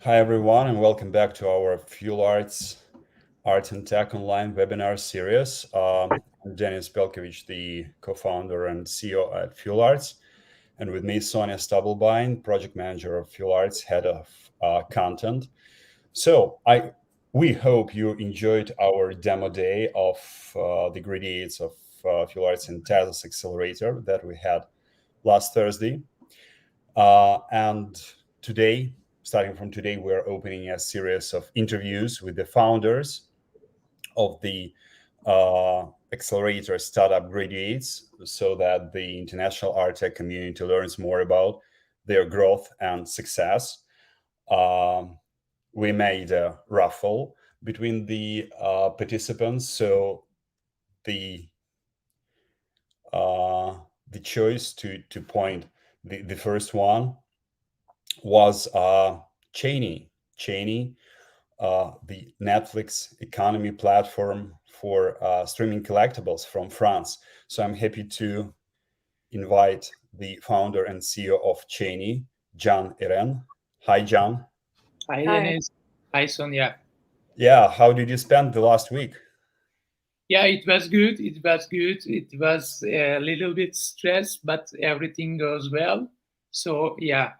Hi, everyone, and welcome back to our Fuelarts Art and Tech Online webinar series. I'm Denis Belkovich, the co-founder and CEO at Fuelarts, and with me, Sonia Stubblebine, project manager of Fuelarts, head of content. So, we hope you enjoyed our demo day of the gradients of Fuelarts and Tezos Accelerator that we had last Thursday. And today, starting from today, we're opening a series of interviews with the founders of the accelerator startup graduates so that the international art tech community learns more about their growth and success. We made a raffle between the participants, so the the choice to point the first one was CHEYNI. CHEYNI, the Netflix economy platform for streaming collectibles from France. So I'm happy to invite the founder and CEO of CHEYNI, Can Eren. Hi, Can. Hi, Hi. Dennis. Hi, Sonia. Yeah, how did you spend the last week? Yeah, it was good. It was good. It was a little bit stressed, but everything goes well. So, yeah.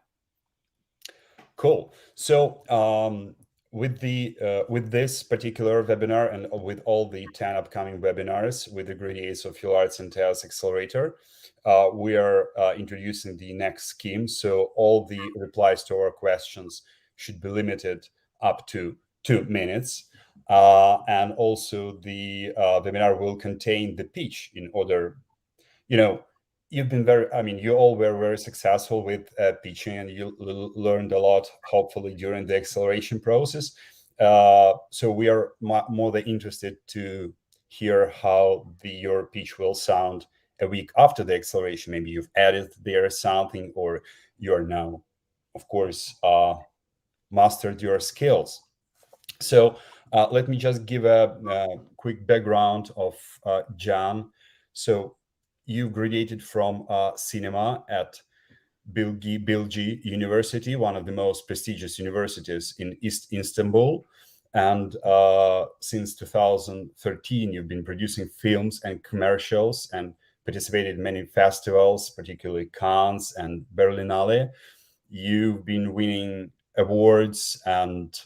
Cool. So with this particular webinar and with all the 10 upcoming webinars with the graduates of Fuelarts and Tezos Accelerator, we are introducing the next scheme. So all the replies to our questions should be limited up to 2 minutes. And also the webinar will contain the pitch in order, you've been you all were very successful with pitching, and you learned a lot, hopefully, during the acceleration process. So we are more than interested to hear how your pitch will sound a week after the acceleration. Maybe you've added there something, or you're now, of course, mastered your skills. So let me just give a quick background of Can. So you graduated from cinema at Bilgi University, one of the most prestigious universities in East Istanbul. And since 2013, you've been producing films and commercials and participated in many festivals, particularly Cannes and Berlinale. You've been winning awards and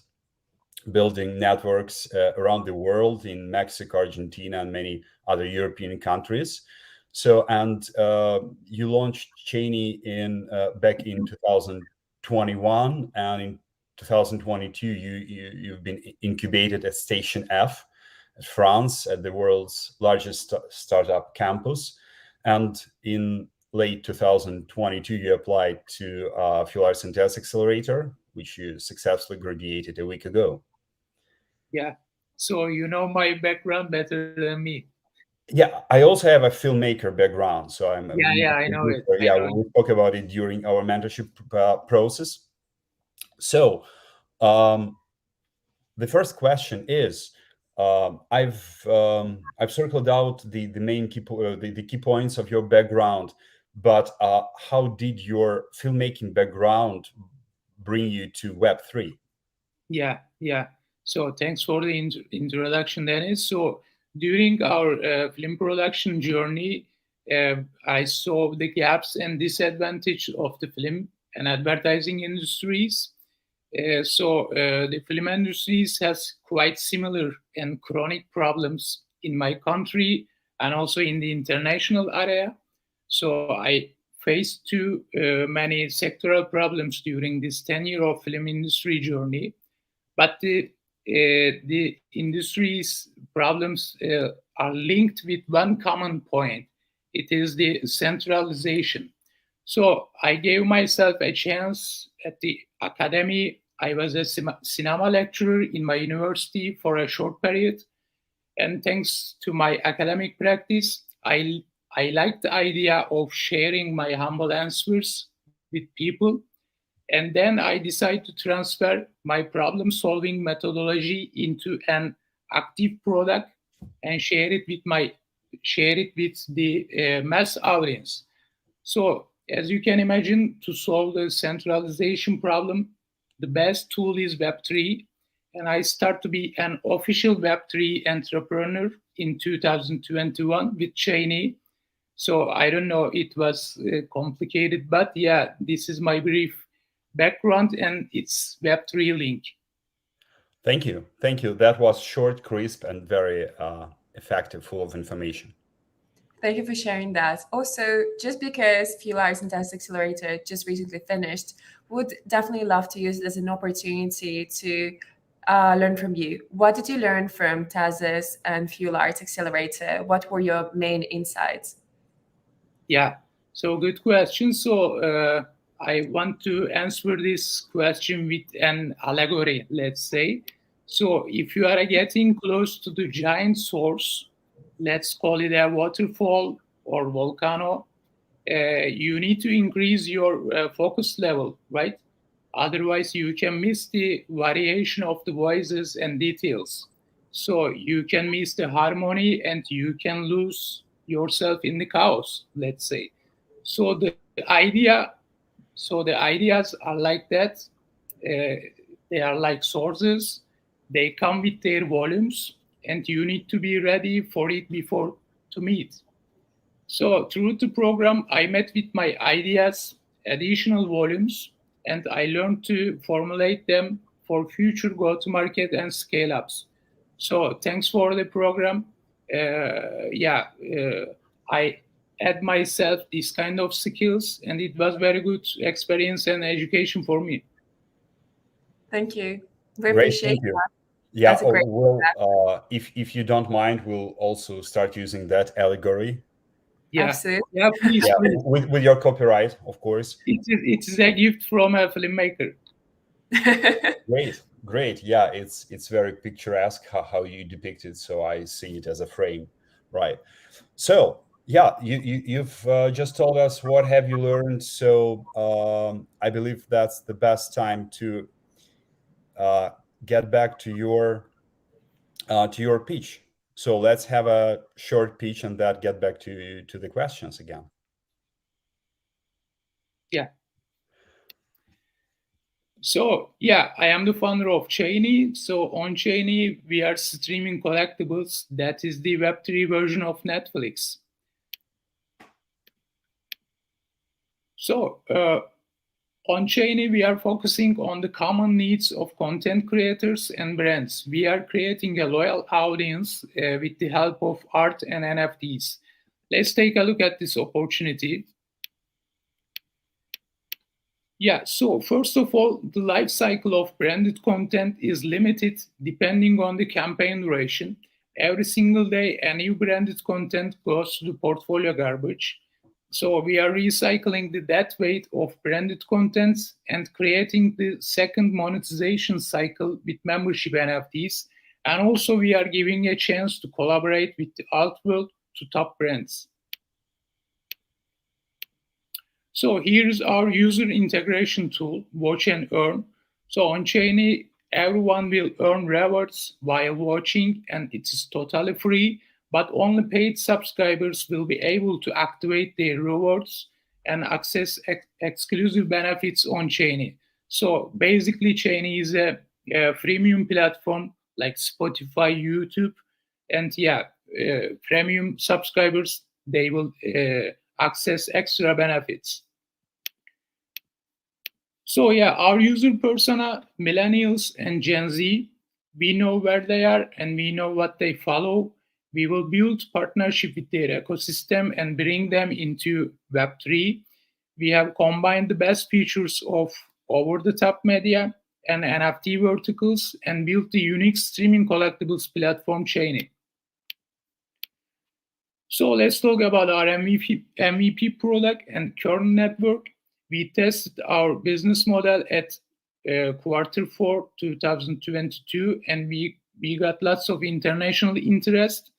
building networks around the world in Mexico, Argentina, and many other European countries. So, and you launched CHEYNI back in 2021, and in 2022, you've been incubated at Station F, at France, at the world's largest startup campus. And in late 2022, you applied to Fuelarts and Tezos Accelerator, which you successfully graduated a week ago. Yeah. So, you know my background better than me. Yeah, I also have a filmmaker background, so I'm Yeah, I know it. I yeah, know it. we spoke about it during our mentorship process. So the first question is, I've circled out the main the key points of your background, but how did your filmmaking background bring you to Web3? Yeah. So, thanks for the introduction, Dennis. So, during our film production journey, I saw the gaps and disadvantage of the film and advertising industries. The film industries has quite similar and chronic problems in my country and also in the international area. So I faced too many sectoral problems during this 10-year of film industry journey. But the industry's problems are linked with one common point. It is the centralization. So I gave myself a chance at the academy. I was a cinema lecturer in my university for a short period. And thanks to my academic practice, I liked the idea of sharing my humble answers with people. And then I decided to transfer my problem solving methodology into an active product and share it with the mass audience. So, as you can imagine, to solve the centralization problem, the best tool is Web3, and I start to be an official Web3 entrepreneur in 2021 with CHEYNI. So I don't know, it was complicated, but yeah, this is my brief background, and it's Web3 link. Thank you. Thank you. That was short, crisp, and very effective, full of information. Thank you for sharing that. Also, just because Fuelarts and Tezos Accelerator just recently finished, would definitely love to use it as an opportunity to learn from you. What did you learn from Tezos and Fuelarts Accelerator? What were your main insights? Yeah, so good question. So I want to answer this question with an allegory, let's say. So if you are getting close to the giant source, let's call it a waterfall or volcano, you need to increase your focus level, right? Otherwise, you can miss the variation of the voices and details. So you can miss the harmony and you can lose yourself in the chaos, let's say. So the ideas are like that. They are like sources. They come with their volumes, and you need to be ready for it before to meet. So through the program, I met with my ideas, additional volumes, and I learned to formulate them for future go-to-market and scale-ups. So thanks for the program. I add myself these kind of skills, and it was very good experience and education for me. Thank you. We Great, appreciate thank you. that. Yeah, That's a great if you don't mind, we'll also start using that allegory. Yeah, Absolutely. yeah, please, Yeah, please. with your copyright, of course. It is a gift from a filmmaker. Great. Yeah, it's very picturesque how you depict it. So I see it as a frame, right? So yeah, you've just told us what have you learned. So I believe that's the best time to get back to your pitch. So let's have a short pitch and that get back to the questions again. Yeah. So yeah, I am the founder of CHEYNI. So on CHEYNI, we are streaming collectibles. That is the Web3 version of Netflix. So on CHEYNI, we are focusing on the common needs of content creators and brands. We are creating a loyal audience with the help of art and NFTs. Let's take a look at this opportunity. Yeah, so first of all, the life cycle of branded content is limited depending on the campaign duration. Every single day, a new branded content goes to the portfolio garbage. So we are recycling the dead weight of branded contents and creating the second monetization cycle with membership NFTs. And also we are giving a chance to collaborate with the outworld to top brands. So here's our user integration tool, Watch and Earn. So on CHEYNI, everyone will earn rewards while watching, and it's totally free, but only paid subscribers will be able to activate their rewards and access exclusive benefits on CHEYNI. So basically, CHEYNI is a freemium platform like Spotify, YouTube, and premium subscribers, they will access extra benefits. So yeah, our user persona, millennials and Gen Z, we know where they are and we know what they follow. We will build partnership with their ecosystem and bring them into Web3. We have combined the best features of over-the-top media and NFT verticals and built the unique streaming collectibles platform CHEYNI. So let's talk about our MVP product and Kern network. We tested our business model at Q4 2022, and we got lots of international interest.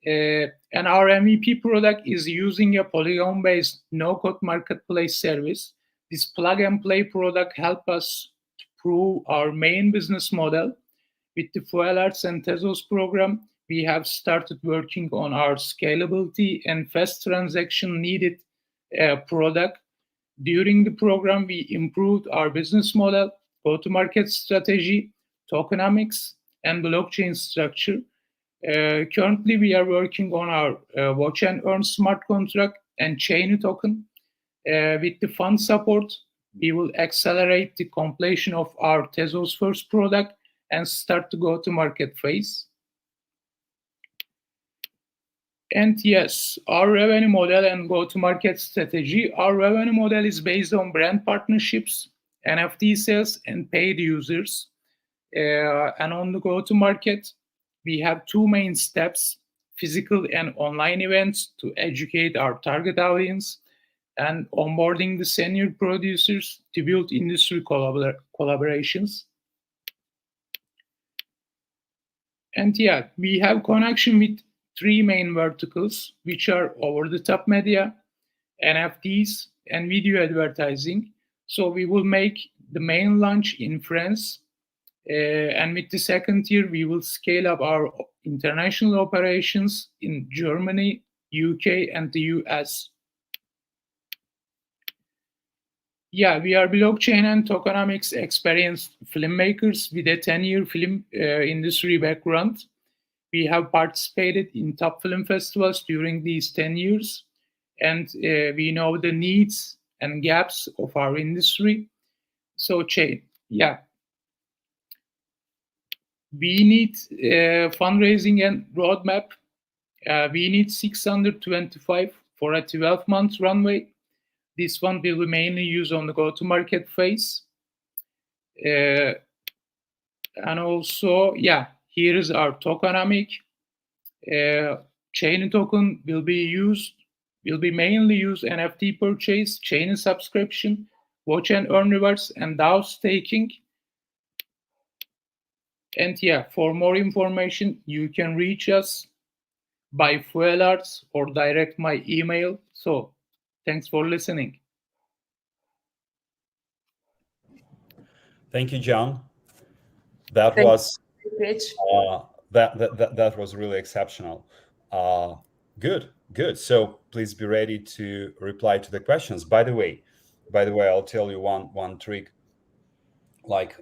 And our MVP product is using a Polygon-based no-code marketplace service. This plug-and-play product helps us to prove our main business model. With the Fuelarts and Tezos program, we have started working on our scalability and fast transaction needed product. During the program, we improved our business model go-to-market strategy, tokenomics, and blockchain structure. Currently, we are working on our Watch and Earn smart contract and CHEYNI token. With the fund support, we will accelerate the completion of our Tezos first product and start the go-to-market phase. And yes, our revenue model and go-to-market strategy. Our revenue model is based on brand partnerships, NFT sales, and paid users. And on the go-to-market, we have two main steps: physical and online events to educate our target audience, and onboarding the senior producers to build industry collaborations. And yeah, we have connection with three main verticals, which are over-the-top media, NFTs, and video advertising. So we will make the main launch in France. And with the second year, we will scale up our international operations in Germany, UK, and the US. Yeah, we are blockchain and tokenomics experienced filmmakers with a 10-year film industry background. We have participated in top film festivals during these 10 years, and we know the needs and gaps of our industry. So, yeah, we need fundraising and roadmap. We need 625 for a 12-month runway. This one will be mainly used on the go-to-market phase. And also, yeah, here is our tokenomic. CHEYNI token will be mainly used NFT purchase, CHEYNI subscription, Watch and Earn rewards, and DAO staking. And yeah, for more information, you can reach us by Fuelarts or direct my email. So thanks for listening. Thank you, John. That was really exceptional. Good. So please be ready to reply to the questions. By the way, I'll tell you one trick. Like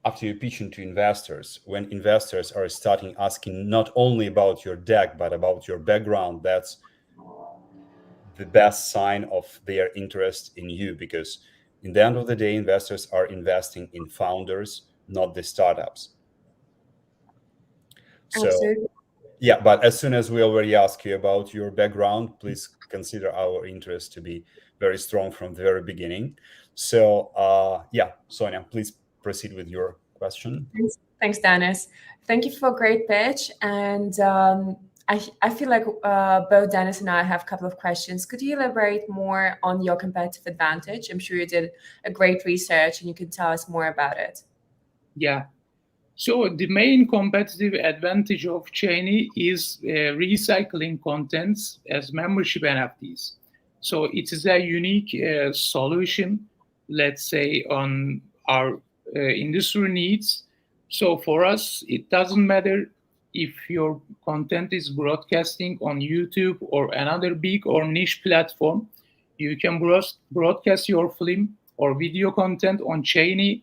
after you pitching to investors, when investors are starting asking not only about your deck but about your background, that's the best sign of their interest in you, because in the end of the day, investors are investing in founders, not the startups. So, absolutely. Yeah, but as soon as we already ask you about your background, please consider our interest to be very strong from the very beginning. So, yeah, Sonia, please proceed with your question. Thanks, Dennis. Thank you for a great pitch. And I feel like both Dennis and I have a couple of questions. Could you elaborate more on your competitive advantage? I'm sure you did a great research and you can tell us more about it. Yeah. So the main competitive advantage of CHEYNI is recycling contents as membership NFTs. So it is a unique solution, let's say, on our industry needs. So for us, it doesn't matter if your content is broadcasting on YouTube or another big or niche platform. You can broadcast your film or video content on CHEYNI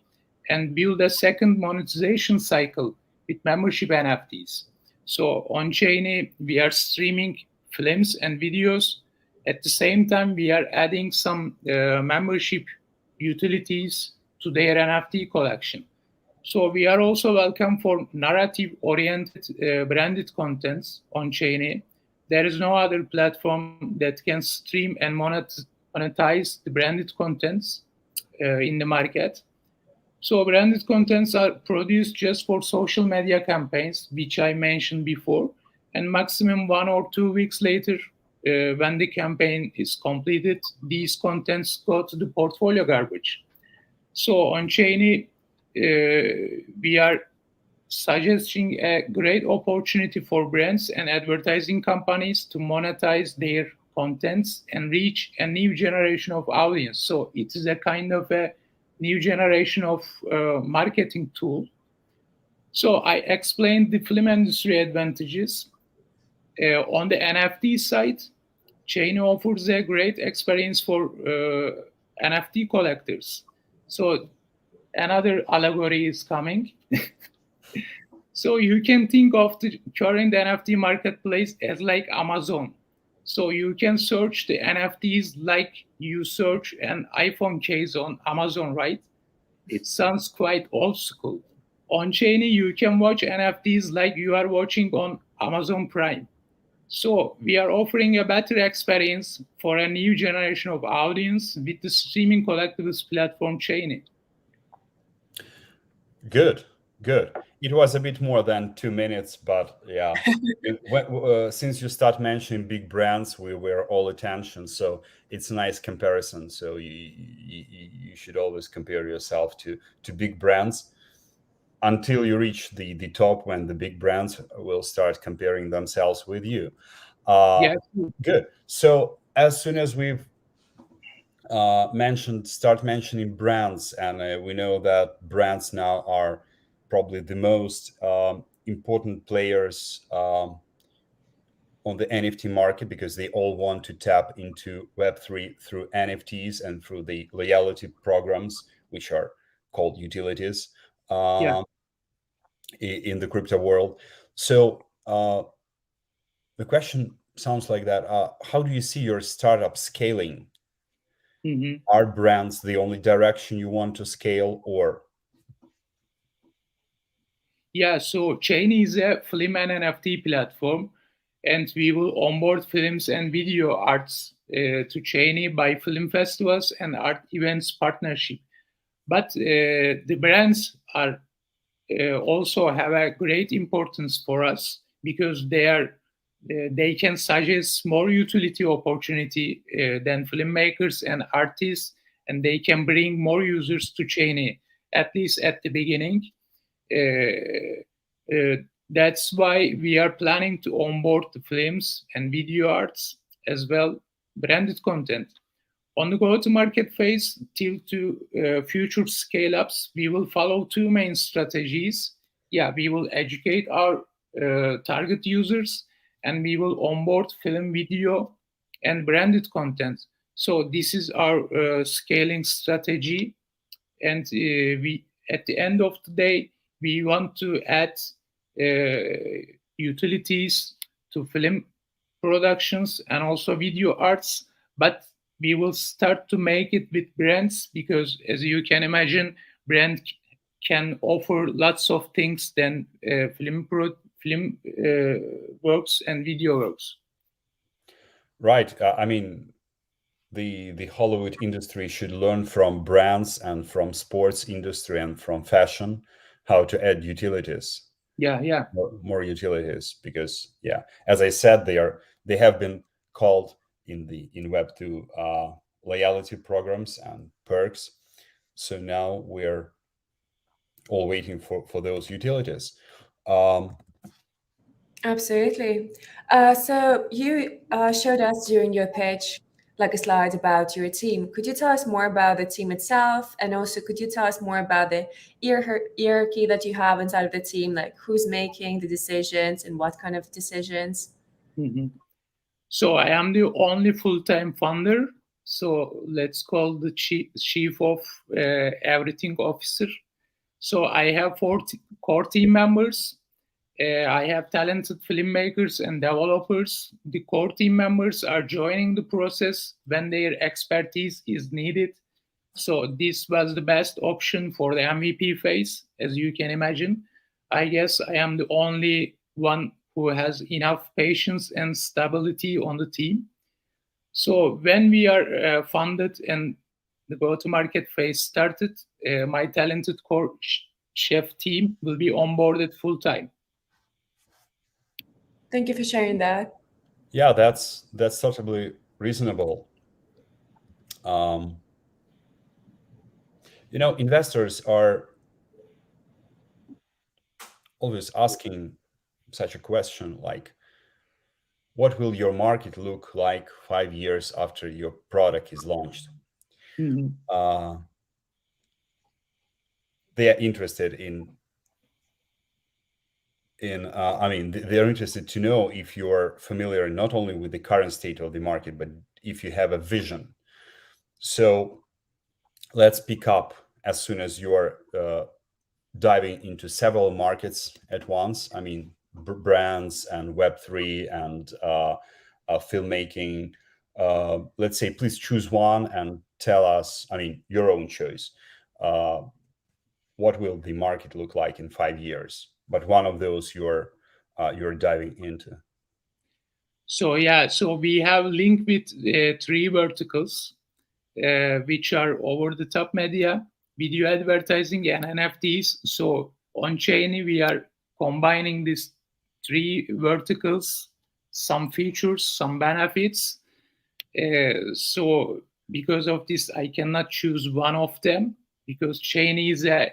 and build a second monetization cycle with membership NFTs. So on CHEYNI, we are streaming films and videos. At the same time, we are adding some membership utilities to their NFT collection. So we are also welcome for narrative-oriented branded contents on CHEYNI. There is no other platform that can stream and monetize the branded contents in the market. So branded contents are produced just for social media campaigns, which I mentioned before, and maximum 1 or 2 weeks later, when the campaign is completed, these contents go to the portfolio garbage. So on CHEYNI, we are suggesting a great opportunity for brands and advertising companies to monetize their contents and reach a new generation of audience. So it is a kind of a new generation of marketing tool. So I explained the film industry advantages. On the NFT side, CHEYNI offers a great experience for NFT collectors. So another allegory is coming. So you can think of the current NFT marketplace as like Amazon. So you can search the NFTs like you search an iPhone case on Amazon, right? It sounds quite old school. On CHEYNI, you can watch NFTs like you are watching on Amazon Prime. So we are offering a better experience for a new generation of audience with the streaming collectibles platform CHEYNI. Good, good. It was a bit more than 2 minutes, but yeah. Since you start mentioning big brands, we were all attention. So it's a nice comparison. So you should always compare yourself to big brands until you reach the top, when the big brands will start comparing themselves with you. Yeah. Good. So as soon as we've start mentioning brands, and we know that brands now are probably the most important players on the NFT market, because they all want to tap into Web3 through NFTs and through the loyalty programs, which are called utilities in the crypto world. So the question sounds like that. How do you see your startup scaling? Mm-hmm. Are brands the only direction you want to scale, or? Yeah, so CHEYNI is a film and NFT platform, and we will onboard films and video arts to CHEYNI by film festivals and art events partnership. But the brands are also have a great importance for us, because they can suggest more utility opportunity than filmmakers and artists, and they can bring more users to CHEYNI, at least at the beginning. That's why we are planning to onboard the films and video arts as well, branded content. On the go-to-market phase, till to future scale-ups, we will follow two main strategies. Yeah, we will educate our target users, and we will onboard film, video, and branded content. So this is our scaling strategy, and we, at the end of the day, we want to add utilities to film productions and also video arts, but we will start to make it with brands, because as you can imagine, brand can offer lots of things than film works and video works. Right. I mean, the Hollywood industry should learn from brands and from sports industry and from fashion how to add utilities. Yeah. More utilities, because as I said, they have been called in Web2 loyalty programs and perks. So now we're all waiting for those utilities. Absolutely. So you showed us during your pitch like a slide about your team. Could you tell us more about the team itself? And also, could you tell us more about the hierarchy that you have inside of the team? Like who's making the decisions and what kind of decisions? Mm-hmm. So I am the only full-time founder. So let's call the chief of everything officer. So I have 40 core team members. I have talented filmmakers and developers. The core team members are joining the process when their expertise is needed. So this was the best option for the MVP phase, as you can imagine. I guess I am the only one who has enough patience and stability on the team. So when we are funded and the go-to-market phase started, my talented core chef team will be onboarded full-time. Thank you for sharing that. Yeah, that's totally reasonable. Investors are always asking such a question, like, what will your market look like 5 years after your product is launched? Mm-hmm. They are interested they're interested to know if you're familiar not only with the current state of the market, but if you have a vision. So let's pick up as soon as you are diving into several markets at once. I mean, brands and Web3 and filmmaking. Let's say, please choose one and tell us, I mean, your own choice. What will the market look like in 5 years? But one of those you're diving into. So yeah, so we have linked with 3 verticals, which are over-the-top media, video advertising, and NFTs. So on CHEYNI, we are combining these 3 verticals, some features, some benefits. So because of this, I cannot choose one of them, because CHEYNI is a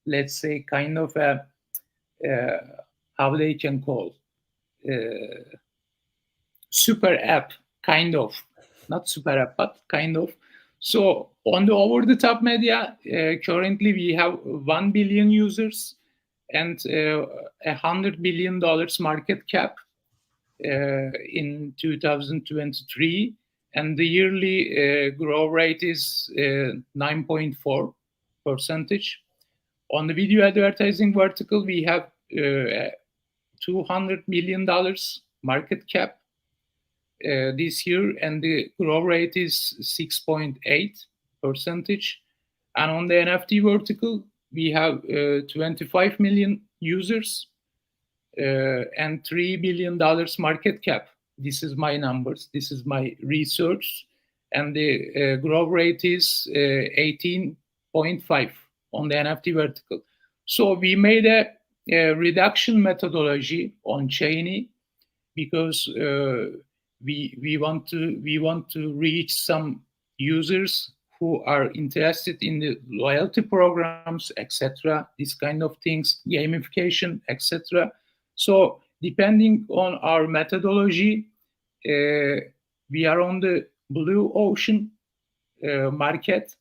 let's say, kind of a, how they can call, super app, kind of. Not super app, but kind of. So on the over-the-top media, currently we have 1 billion users and $100 billion market cap in 2023. And the yearly growth rate is 9.4%. On the video advertising vertical, we have $200 million market cap this year, and the growth rate is 6.8%. And on the NFT vertical, we have 25 million users and $3 billion market cap. This is my numbers. This is my research. And the growth rate is 18.5 on the NFT vertical. So we made a reduction methodology on CHEYNI because we want to reach some users who are interested in the loyalty programs, etc., these kind of things, gamification, etc. So depending on our methodology, we are on the blue ocean market.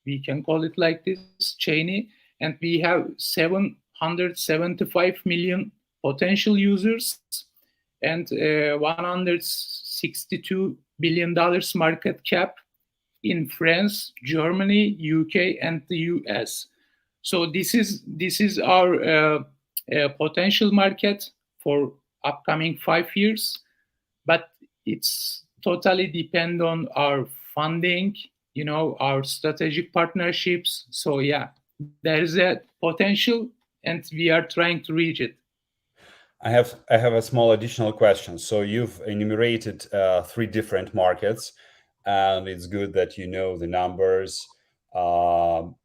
We can call it like this, CHEYNI, and we have 775 million potential users and $162 billion market cap in France, Germany, UK, and the US. So this is our potential market for upcoming 5 years, but it's totally depend on our funding, our strategic partnerships. So yeah, there is a potential, and we are trying to reach it. I have a small additional question. So you've enumerated 3 different markets, and it's good that you know the numbers and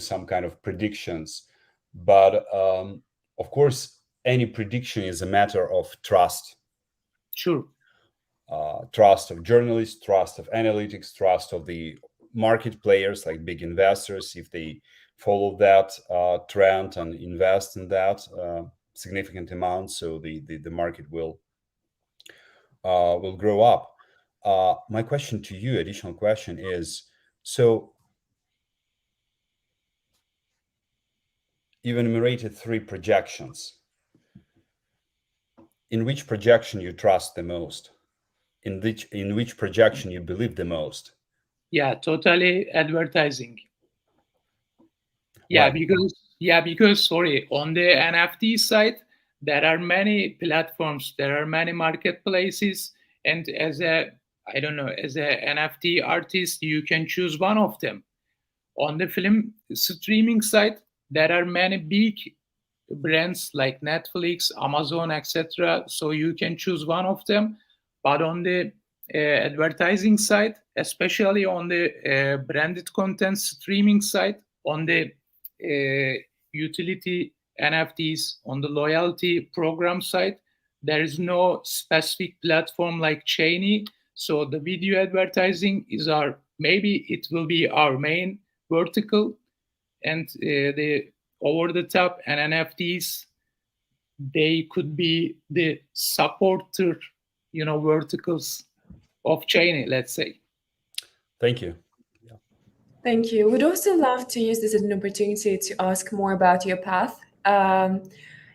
some kind of predictions. But of course, any prediction is a matter of trust. Sure. Trust of journalists, trust of analytics, trust of the market players like big investors, if they follow that trend and invest in that significant amount, so the market will grow up. My question to you, additional question, is: so you've enumerated 3 projections. In which projection you trust the most? In which projection you believe the most? Yeah, totally advertising. Yeah, because sorry, on the NFT side, there are many platforms, there are many marketplaces, and as an NFT artist, you can choose one of them. On the film streaming side, there are many big brands like Netflix, Amazon, etc. So you can choose one of them. But on the advertising side, especially on the branded content streaming side, on the utility NFTs, on the loyalty program side, there is no specific platform like CHEYNI. So the video advertising is maybe it will be our main vertical, and the over the top and NFTs, they could be the supporter, verticals of CHEYNI, let's say. Thank you. Thank you. We'd also love to use this as an opportunity to ask more about your path.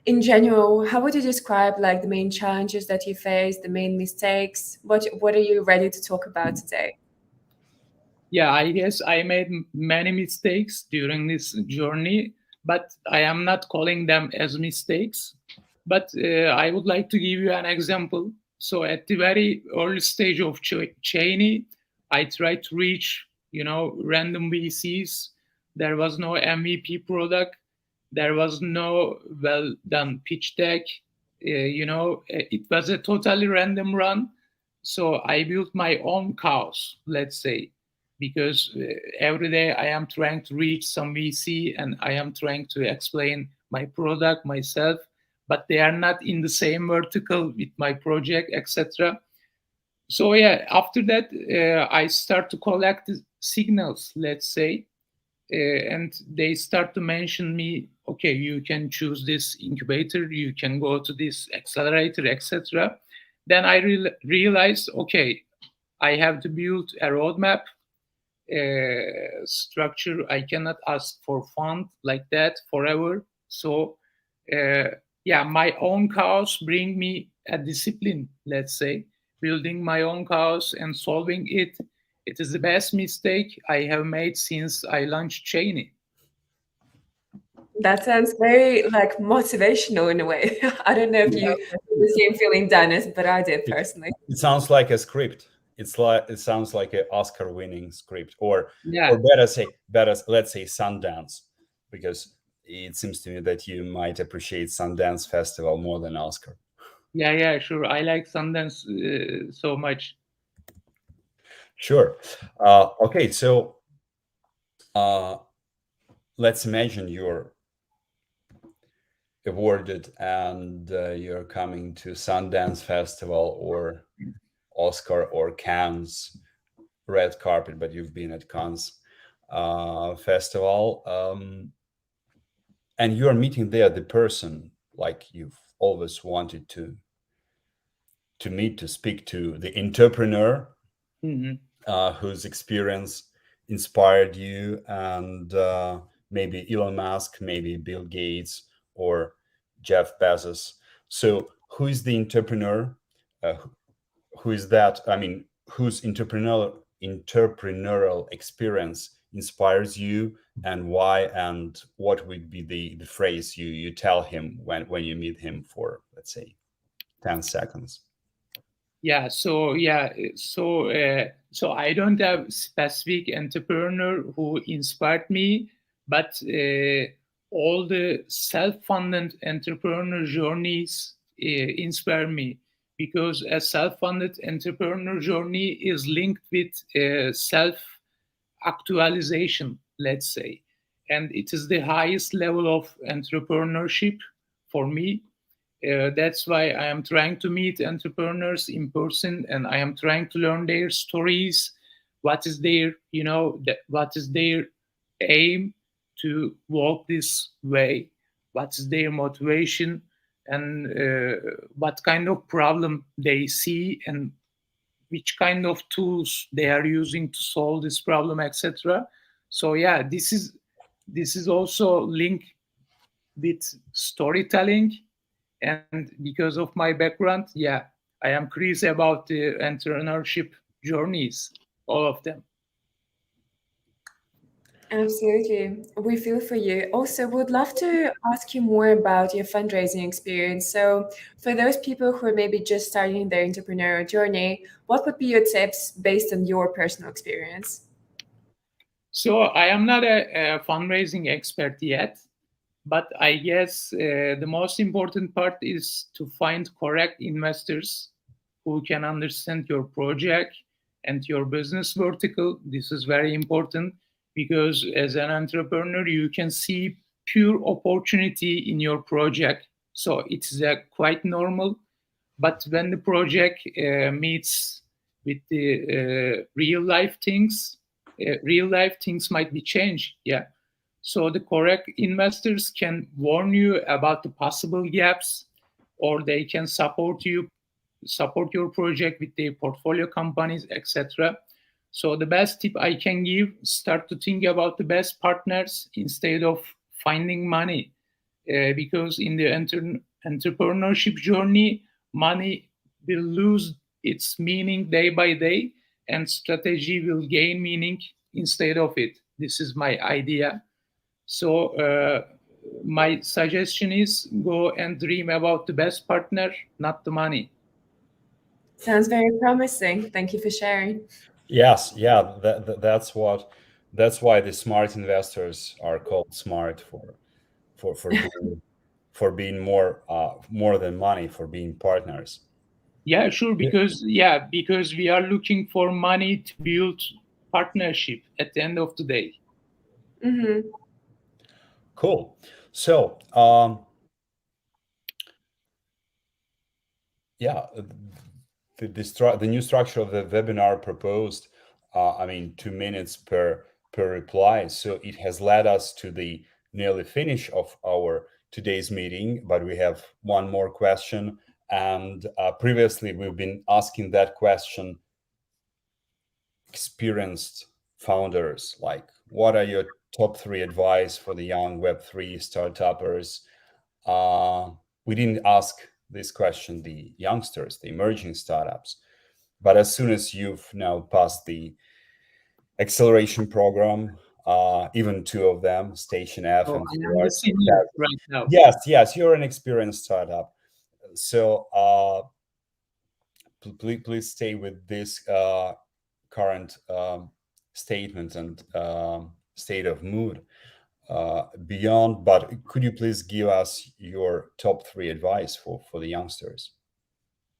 In general, how would you describe the main challenges that you faced, the main mistakes? What are you ready to talk about today? Yeah, I guess I made many mistakes during this journey, but I am not calling them as mistakes. But I would like to give you an example. So at the very early stage of CHEYNI, I tried to reach, random VCs. There was no MVP product. There was no well done pitch deck. It was a totally random run. So I built my own chaos, let's say, because every day I am trying to reach some VC and I am trying to explain my product myself, but they are not in the same vertical with my project, etc. So yeah, after that, I start to collect the signals, let's say, and they start to mention me, okay, you can choose this incubator, you can go to this accelerator, etc. Then I realized, okay, I have to build a roadmap structure. I cannot ask for fund like that forever. So yeah, my own chaos bring me a discipline, let's say, building my own chaos and solving it. It is the best mistake I have made since I launched CHEYNI. That sounds very like motivational in a way. I don't know if you have the same feeling, Dennis, but I did personally. It sounds like a script. It sounds like an Oscar-winning script, or Yeah. or better, let's say Sundance, because it seems to me that you might appreciate Sundance Festival more than Oscar. Yeah, sure. I like Sundance so much. Sure. Okay, so let's imagine you're awarded and you're coming to Sundance Festival or Oscar or Cannes red carpet, but you've been at Cannes festival, and you're meeting there the person like you've always wanted to meet, to speak to, the entrepreneur whose experience inspired you, and maybe Elon Musk, maybe Bill Gates, or Jeff Bezos. So who is the entrepreneur? Who is that? I mean, whose entrepreneurial experience inspires you, and why, and what would be the phrase you tell him when you meet him for, let's say, 10 seconds? So I don't have specific entrepreneur who inspired me, but all the self-funded entrepreneur journeys inspire me, because a self-funded entrepreneur journey is linked with self-actualization, let's say, and it is the highest level of entrepreneurship for me. That's why I am trying to meet entrepreneurs in person, and I am trying to learn their stories. What is their, what is their aim to walk this way? What is their motivation, and what kind of problem they see, and which kind of tools they are using to solve this problem, etc. So yeah, this is also linked with storytelling. And because of my background, yeah, I am curious about the entrepreneurship journeys, all of them. Absolutely. We feel for you. Also, would love to ask you more about your fundraising experience. So, for those people who are maybe just starting their entrepreneurial journey, what would be your tips based on your personal experience? So, I am not a fundraising expert yet, but I guess the most important part is to find correct investors who can understand your project and your business vertical. This is very important, because as an entrepreneur, you can see pure opportunity in your project. So it's quite normal. But when the project meets with the real life things might be changed. Yeah. So the correct investors can warn you about the possible gaps, or they can support your project with their portfolio companies, etc. So the best tip I can give: start to think about the best partners instead of finding money, because in the entrepreneurship journey, money will lose its meaning day by day, and strategy will gain meaning instead of it. This is my idea. So my suggestion is go and dream about the best partner, not the money. Sounds very promising. Thank you for sharing. Yes, yeah, that's why the smart investors are called smart for being more than money, for being partners. Yeah, sure. Because we are looking for money to build partnership at the end of the day. Mm-hmm. Cool. So yeah, the new structure of the webinar proposed, I mean, 2 minutes per reply. So it has led us to the nearly finish of our today's meeting, but we have one more question. And previously we've been asking that question, experienced founders, like what are your top 3 advice for the young Web3 startuppers? We didn't ask this question the youngsters, the emerging startups, but as soon as you've now passed the acceleration program, even 2 of them, Station F So and I am the Fuelarts. senior right now. Yes, you're an experienced startup. So please stay with this current statement and state of mood beyond. But could you please give us your top 3 advice for the youngsters?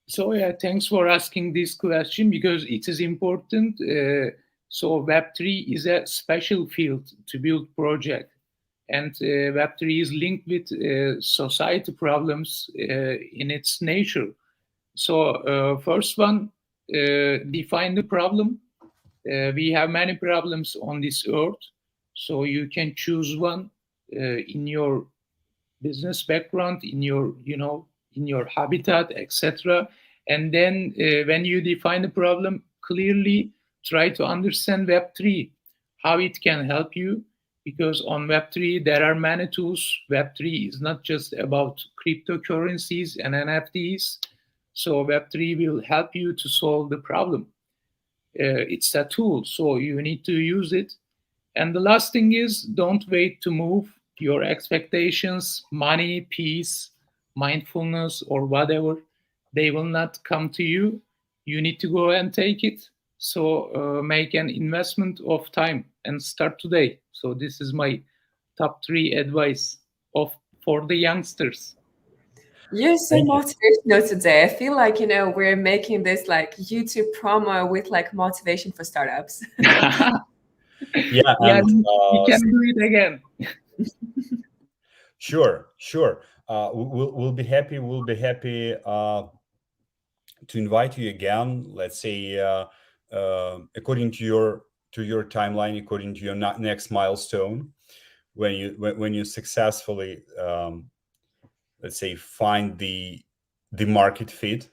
So yeah, thanks for asking this question because it is important. So Web3 is a special field to build project, and Web3 is linked with society problems in its nature. So first one, define the problem. We have many problems on this earth, so you can choose one in your business background, in your in your habitat, etc. And then when you define the problem clearly, try to understand Web3, how it can help you, because on Web3 there are many tools. Web3 is not just about cryptocurrencies and NFTs. So Web3 will help you to solve the problem. It's a tool, so you need to use it. And the last thing is, don't wait to move. Your expectations, money, peace, mindfulness, or whatever, they will not come to you. You need to go and take it. So make an investment of time and start today. So this is my top 3 advice for the youngsters. You're so motivational today. I feel like, we're making this like YouTube promo with like motivation for startups. Yeah, Yeah, and we can do it again. Sure. We'll be happy. We'll be happy to invite you again. Let's say according to your timeline, according to your next milestone, when you successfully let's say find the market fit,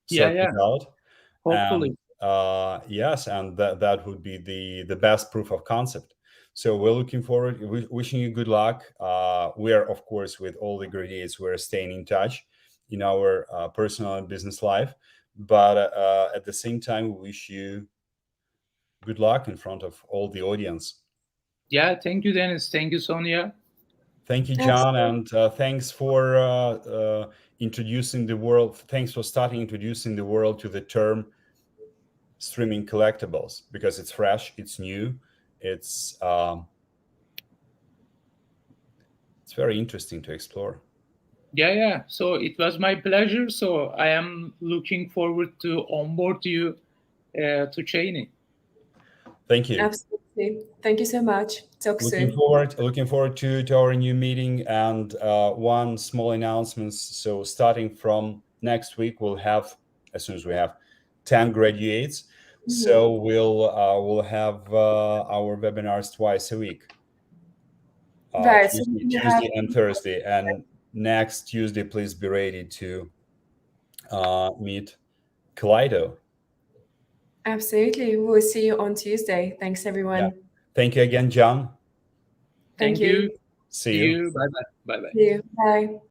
sort it out. Hopefully. And yes, and that would be the best proof of concept. So we're looking forward, wishing you good luck. We are, of course, with all the graduates, we're staying in touch in our personal and business life. But at the same time, we wish you good luck in front of all the audience. Yeah, thank you, Dennis. Thank you, Sonia. Thank you, John, and thanks for introducing the world. Thanks for starting introducing the world to the term streaming collectibles, because it's fresh, it's new, it's very interesting to explore. Yeah. So it was my pleasure. So I am looking forward to onboard you to CHEYNI. Thank you. Absolutely. Thank you so much. Talk soon. Looking forward to our new meeting. And one small announcement. So starting from next week, we'll have, as soon as we have 10 graduates. Mm-hmm. So we'll have our webinars twice a week. Right. Tuesday and Thursday. And next Tuesday, please be ready to meet Kaleido. Absolutely. We'll see you on Tuesday. Thanks, everyone. Yeah. Thank you again, John. Thank you. See you. Bye-bye. See you. Bye.